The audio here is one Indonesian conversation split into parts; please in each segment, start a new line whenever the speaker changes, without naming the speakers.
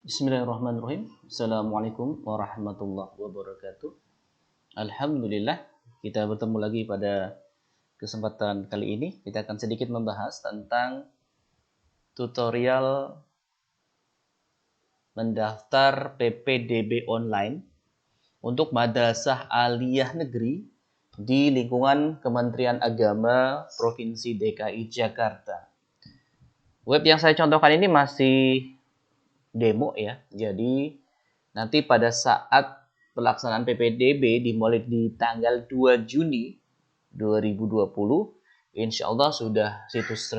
Bismillahirrahmanirrahim. Assalamualaikum warahmatullahi wabarakatuh. Alhamdulillah, kita bertemu lagi pada kesempatan kali ini. Kita akan sedikit membahas tentang tutorial mendaftar PPDB online untuk madrasah aliyah negeri di lingkungan Kementerian Agama Provinsi DKI Jakarta. Web yang saya contohkan ini masih demo ya. Jadi nanti pada saat pelaksanaan PPDB dimulai di tanggal 2 Juni 2020, insya Allah sudah situs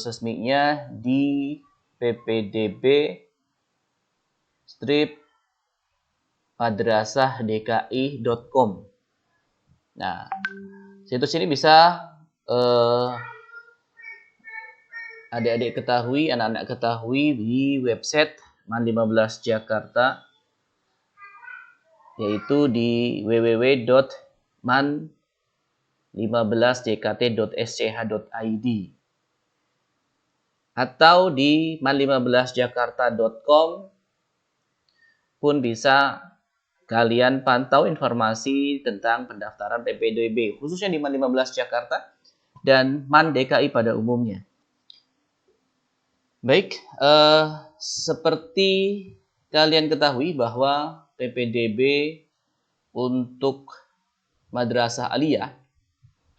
resminya di ppdb-madrasahdki.com. Nah, situs ini bisa adik-adik ketahui, anak-anak ketahui di website MAN 15 Jakarta, yaitu di www.man15jkt.sch.id atau di man15jakarta.com pun bisa kalian pantau informasi tentang pendaftaran PPDB, khususnya di MAN 15 Jakarta dan MAN DKI pada umumnya. Baik, seperti kalian ketahui bahwa PPDB untuk madrasah aliyah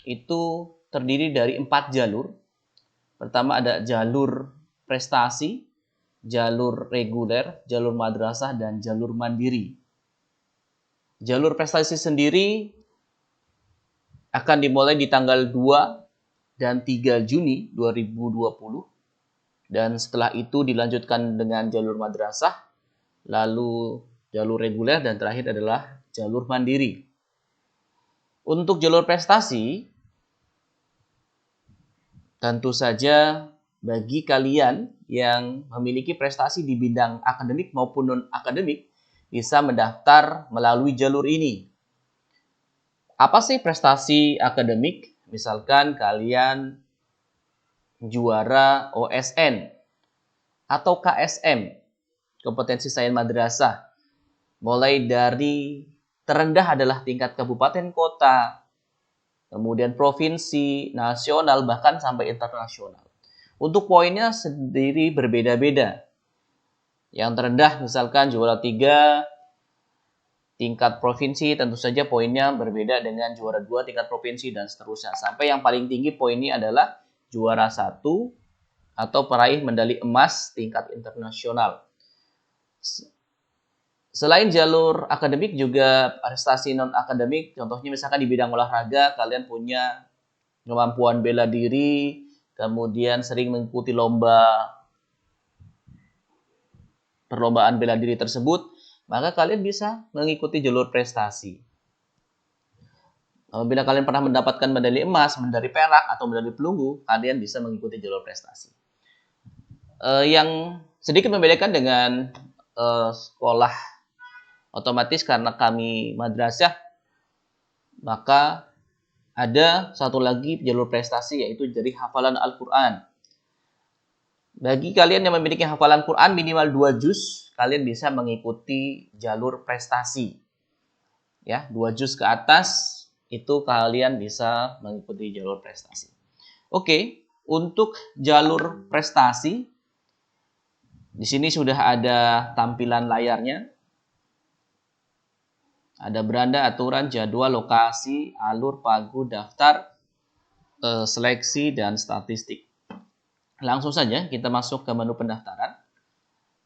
itu terdiri dari 4 jalur. Pertama ada jalur prestasi, jalur reguler, jalur madrasah, dan jalur mandiri. Jalur prestasi sendiri akan dimulai di tanggal 2 dan 3 Juni 2020. Dan setelah itu dilanjutkan dengan jalur madrasah, lalu jalur reguler, dan terakhir adalah jalur mandiri. Untuk jalur prestasi, tentu saja bagi kalian yang memiliki prestasi di bidang akademik maupun non-akademik, bisa mendaftar melalui jalur ini. Apa sih prestasi akademik? Misalkan kalian juara OSN atau KSM, kompetensi sains madrasah, mulai dari terendah adalah tingkat kabupaten kota, kemudian provinsi, nasional, bahkan sampai internasional. Untuk poinnya sendiri berbeda-beda. Yang terendah misalkan juara 3 tingkat provinsi, tentu saja poinnya berbeda dengan juara 2 tingkat provinsi dan seterusnya. Sampai yang paling tinggi poinnya adalah juara 1 atau peraih medali emas tingkat internasional. Selain jalur akademik, juga prestasi non-akademik, contohnya misalkan di bidang olahraga, kalian punya kemampuan bela diri, kemudian sering mengikuti perlombaan bela diri tersebut, maka kalian bisa mengikuti jalur prestasi. Bila kalian pernah mendapatkan medali emas, medali perak, atau medali perunggu, kalian bisa mengikuti jalur prestasi. Yang sedikit membedakan dengan sekolah otomatis karena kami madrasah, maka ada satu lagi jalur prestasi, yaitu dari hafalan Al-Quran. Bagi kalian yang memiliki hafalan Quran minimal 2 juz, kalian bisa mengikuti jalur prestasi. Ya, 2 juz ke atas itu kalian bisa mengikuti jalur prestasi. Oke, untuk jalur prestasi, di sini sudah ada tampilan layarnya. Ada beranda, aturan, jadwal, lokasi, alur, pagu, daftar, seleksi, dan statistik. Langsung saja kita masuk ke menu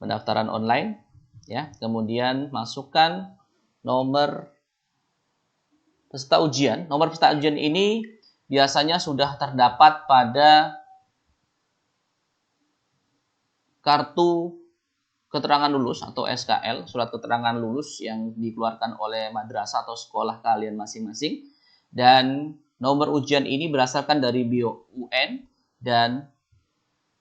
pendaftaran online, ya. Kemudian masukkan nomor peserta ujian. Nomor peserta ujian ini biasanya sudah terdapat pada kartu keterangan lulus atau SKL, surat keterangan lulus yang dikeluarkan oleh madrasah atau sekolah kalian masing-masing. Dan nomor ujian ini berdasarkan dari BIO-UN dan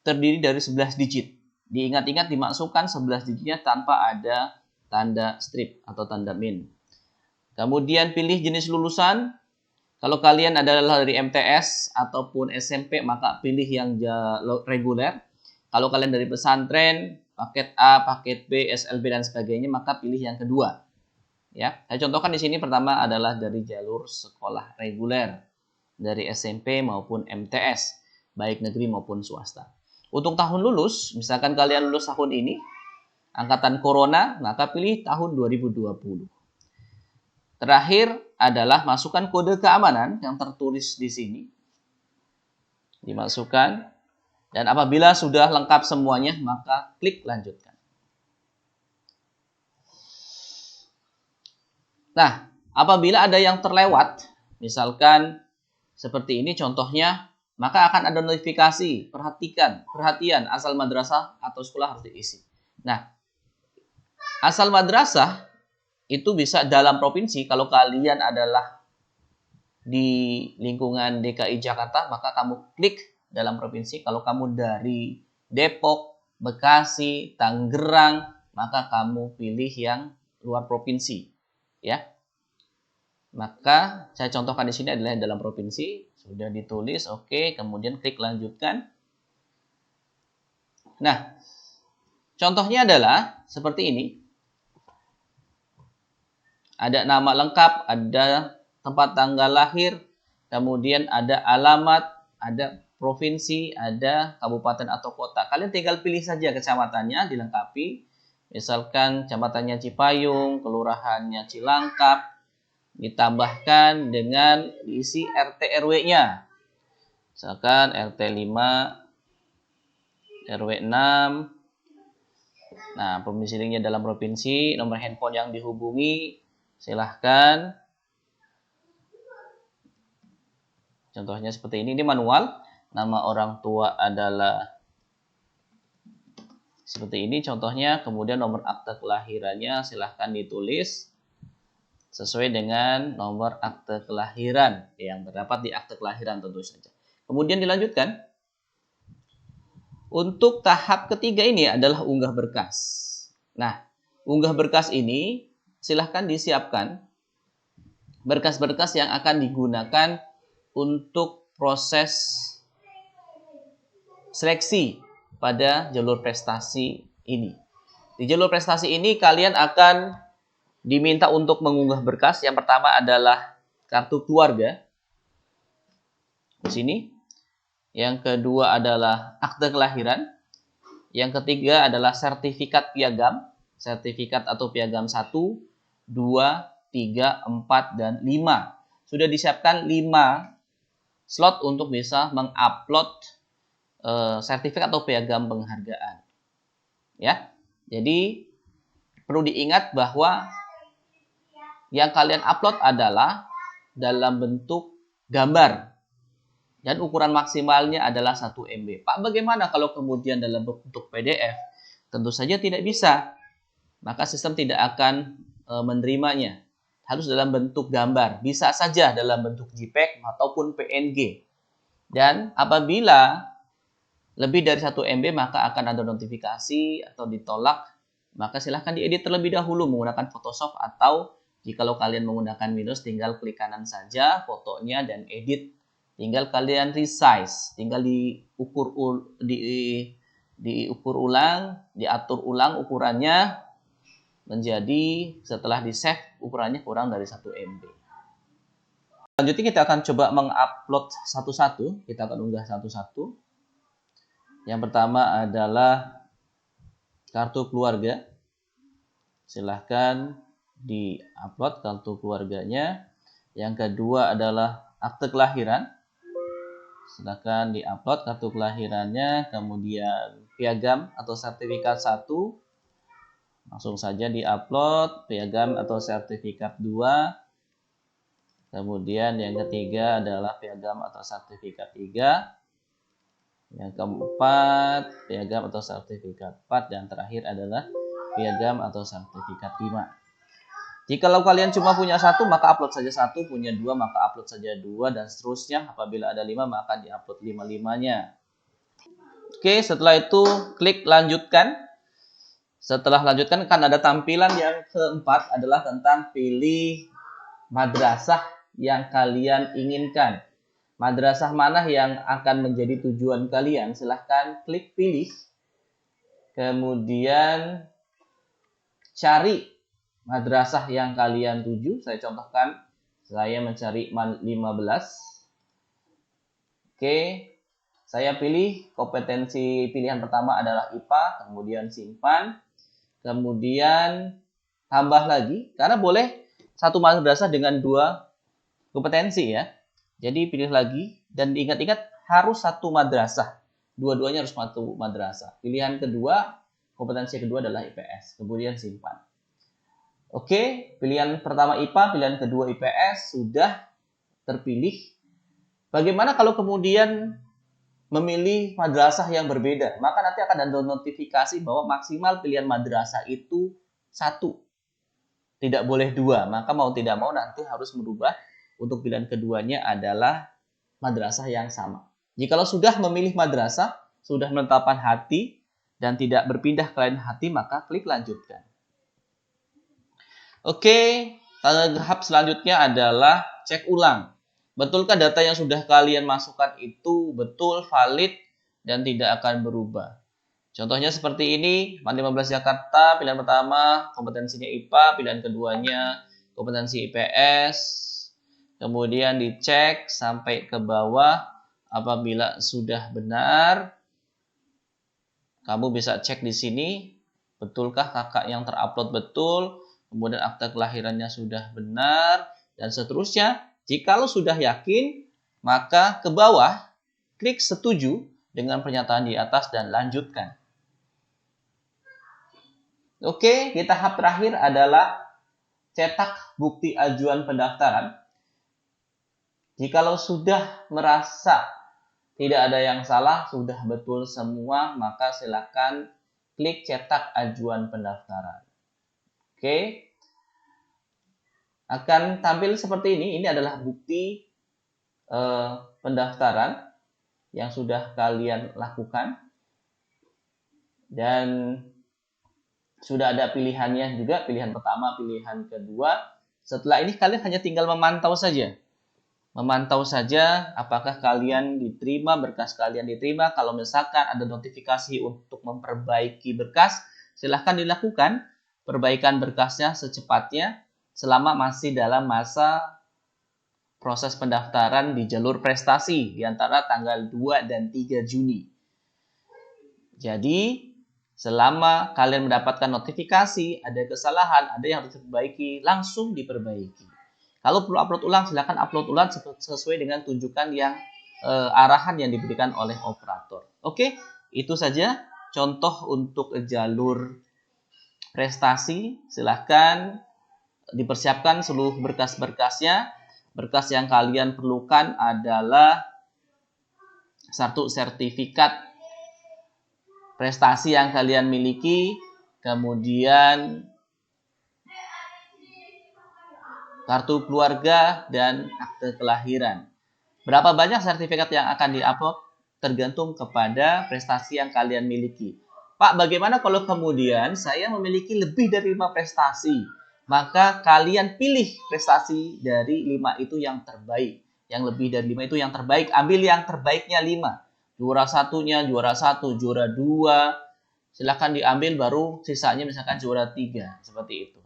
terdiri dari 11 digit. Diingat-ingat dimasukkan 11 digitnya tanpa ada tanda strip atau tanda min. Kemudian pilih jenis lulusan. Kalau kalian adalah dari MTS ataupun SMP, maka pilih yang reguler. Kalau kalian dari pesantren, paket A, paket B, SLB dan sebagainya, maka pilih yang kedua. Ya, saya contohkan di sini pertama adalah dari jalur sekolah reguler dari SMP maupun MTS, baik negeri maupun swasta. Untuk tahun lulus, misalkan kalian lulus tahun ini, angkatan corona, maka pilih tahun 2020. Terakhir adalah masukkan kode keamanan yang tertulis di sini. Dimasukkan. Dan apabila sudah lengkap semuanya, maka klik lanjutkan. Nah, apabila ada yang terlewat, misalkan seperti ini contohnya, maka akan ada notifikasi, perhatian, asal madrasah atau sekolah harus diisi. Nah, asal madrasah itu bisa dalam provinsi. Kalau kalian adalah di lingkungan DKI Jakarta, maka kamu klik dalam provinsi. Kalau kamu dari Depok, Bekasi, Tangerang, maka kamu pilih yang luar provinsi, ya. Maka saya contohkan di sini adalah dalam provinsi, sudah ditulis, oke, kemudian klik lanjutkan. Nah, contohnya adalah seperti ini. Ada nama lengkap, ada tempat tanggal lahir, kemudian ada alamat, ada provinsi, ada kabupaten atau kota. Kalian tinggal pilih saja kecamatannya, dilengkapi. Misalkan kecamatannya Cipayung, kelurahannya Cilangkap, ditambahkan dengan diisi RT RW-nya. Misalkan RT 5, RW 6. Nah, domisilinya dalam provinsi, nomor handphone yang dihubungi, silahkan. Contohnya seperti ini manual. Nama orang tua adalah seperti ini contohnya. Kemudian nomor akte kelahirannya silahkan ditulis sesuai dengan nomor akte kelahiran yang terdapat di akte kelahiran tentu saja. Kemudian dilanjutkan. Untuk tahap ketiga ini adalah unggah berkas. Nah, unggah berkas ini silahkan disiapkan berkas-berkas yang akan digunakan untuk proses seleksi pada jalur prestasi ini. Di jalur prestasi ini kalian akan diminta untuk mengunggah berkas. Yang pertama adalah kartu keluarga. Di sini. Yang kedua adalah akte kelahiran. Yang ketiga adalah sertifikat piagam. Sertifikat atau piagam 1, 2, 3, 4, dan 5. Sudah disiapkan 5 slot untuk bisa mengupload sertifikat atau piagam penghargaan. Ya. Jadi perlu diingat bahwa yang kalian upload adalah dalam bentuk gambar dan ukuran maksimalnya adalah 1 MB. Pak, bagaimana kalau kemudian dalam bentuk PDF? Tentu saja tidak bisa. Maka sistem tidak akan menerimanya. Harus dalam bentuk gambar. Bisa saja dalam bentuk JPEG ataupun PNG. Dan apabila lebih dari 1 MB maka akan ada notifikasi atau ditolak. Maka silahkan diedit terlebih dahulu menggunakan Photoshop atau jikalau kalian menggunakan Windows tinggal klik kanan saja fotonya dan edit. Tinggal kalian resize, tinggal diukur ulang, diatur ulang ukurannya menjadi setelah di-save ukurannya kurang dari 1 MB. Selanjutnya kita akan coba mengupload satu-satu, kita akan unggah satu-satu. Yang pertama adalah kartu keluarga. Silahkan di-upload kartu keluarganya. Yang kedua adalah akte kelahiran. Silahkan di-upload kartu kelahirannya. Kemudian piagam atau sertifikat 1. Langsung saja di-upload. Piagam atau sertifikat 2. Kemudian yang ketiga adalah piagam atau sertifikat 3. Yang keempat, piagam atau sertifikat 4. Dan terakhir adalah piagam atau sertifikat 5. Jikalau kalian cuma punya 1, maka upload saja 1. Punya 2, maka upload saja 2. Dan seterusnya. Apabila ada 5, maka di-upload 5-5-nya. Oke, setelah itu klik lanjutkan. Setelah lanjutkan kan ada tampilan yang keempat adalah tentang pilih madrasah yang kalian inginkan. Madrasah mana yang akan menjadi tujuan kalian? Silahkan klik pilih. Kemudian cari madrasah yang kalian tuju. Saya contohkan, saya mencari 15. Oke, saya pilih kompetensi pilihan pertama adalah IPA, kemudian simpan, kemudian tambah lagi, karena boleh satu madrasah dengan 2 kompetensi ya. Jadi pilih lagi, dan diingat-ingat harus satu madrasah. Dua-duanya harus satu madrasah. Pilihan kedua, kompetensi kedua adalah IPS, kemudian simpan. Oke, pilihan pertama IPA, pilihan kedua IPS sudah terpilih. Bagaimana kalau kemudian memilih madrasah yang berbeda? Maka nanti akan ada notifikasi bahwa maksimal pilihan madrasah itu 1. Tidak boleh 2. Maka mau tidak mau nanti harus merubah untuk pilihan keduanya adalah madrasah yang sama. Jikalau sudah memilih madrasah, sudah menetapkan hati, dan tidak berpindah ke lain hati, maka klik lanjutkan. Oke, tahap selanjutnya adalah cek ulang. Betulkah data yang sudah kalian masukkan itu betul, valid, dan tidak akan berubah? Contohnya seperti ini, 15 Jakarta, pilihan pertama kompetensinya IPA, pilihan keduanya kompetensi IPS. Kemudian dicek sampai ke bawah, apabila sudah benar, kamu bisa cek di sini, betulkah kakak yang terupload betul, kemudian akta kelahirannya sudah benar, dan seterusnya. Jikalau sudah yakin, maka ke bawah, klik setuju dengan pernyataan di atas dan lanjutkan. Oke, di tahap terakhir adalah cetak bukti ajuan pendaftaran. Jikalau sudah merasa tidak ada yang salah, sudah betul semua, maka silakan klik cetak ajuan pendaftaran. Oke, akan tampil seperti ini. Ini adalah bukti pendaftaran yang sudah kalian lakukan. Dan sudah ada pilihannya juga, pilihan pertama, pilihan kedua. Setelah ini kalian hanya tinggal memantau saja. Memantau saja apakah kalian diterima, berkas kalian diterima. Kalau misalkan ada notifikasi untuk memperbaiki berkas, silahkan dilakukan perbaikan berkasnya secepatnya selama masih dalam masa proses pendaftaran di jalur prestasi di antara tanggal 2 dan 3 Juni. Jadi, selama kalian mendapatkan notifikasi, ada kesalahan, ada yang harus diperbaiki, langsung diperbaiki. Kalau perlu upload ulang, silakan upload ulang sesuai dengan tunjukkan yang arahan yang diberikan oleh operator. Oke, itu saja contoh untuk jalur prestasi. Silakan dipersiapkan seluruh berkas-berkasnya. Berkas yang kalian perlukan adalah satu sertifikat prestasi yang kalian miliki, kemudian kartu keluarga, dan akte kelahiran. Berapa banyak sertifikat yang akan diupload tergantung kepada prestasi yang kalian miliki. Pak, bagaimana kalau kemudian saya memiliki lebih dari 5 prestasi? Maka kalian pilih prestasi dari 5 itu yang terbaik. Yang lebih dari 5 itu yang terbaik. Ambil yang terbaiknya 5. Juara satunya, juara 1, juara 2. Silahkan diambil, baru sisanya misalkan juara 3. Seperti itu.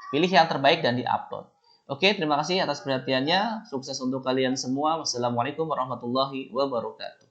Pilih yang terbaik dan diupload. Oke, terima kasih atas perhatiannya. Sukses untuk kalian semua. Wassalamualaikum warahmatullahi wabarakatuh.